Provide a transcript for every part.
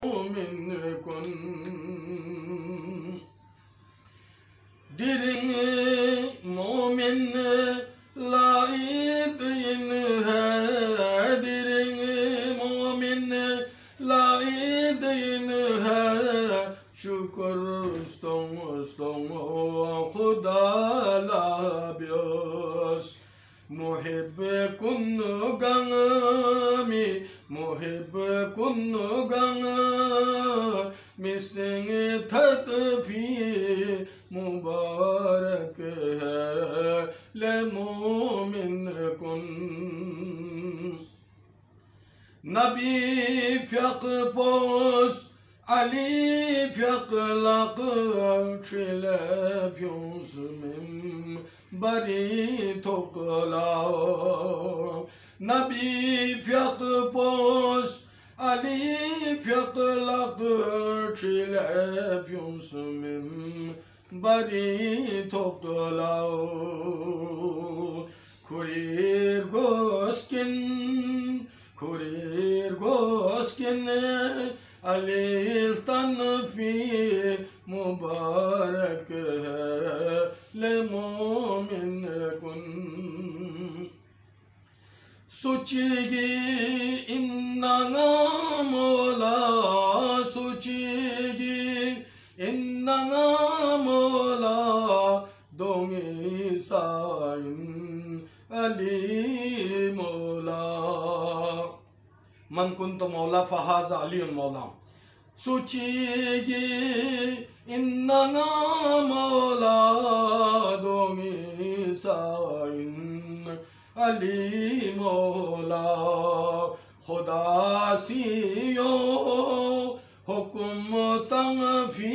मोमिन कुन दिरिंग मोमिन लाइद इन है दिरिंग मोमिन लाइद इन है शुक्र stong खुदा लाबियोस मुहिब कुन गंगमी मुहिब कुन गंग मिसिंग थत भी मुबारक है ले मोमिन कुन नबी फ़िक़ पोस अली फ़िक़ लक़ चिले फ्यूस मिम बरी थोकला नबी फ़िक़ पोस अली फ़िक़ लक़ चिले फ्यूस मिम बरी थोकला खुरीर गोस्किन अलील तनफी मुबारक है ले मोमिन कुन सुचिगी इन्ना मोला सुचिगी इन्ना मोला दोंगी साइन अली मौला मन कुंत मौला फ़हाज़ा अलीयुन मौला सुचिगी इन्ना मौला दोंगी साइन अली मौला खुदा सियो हुक्म तंफी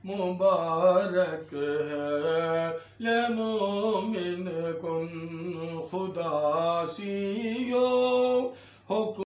मुबारक है ले मोमिन कुन खुदा सियो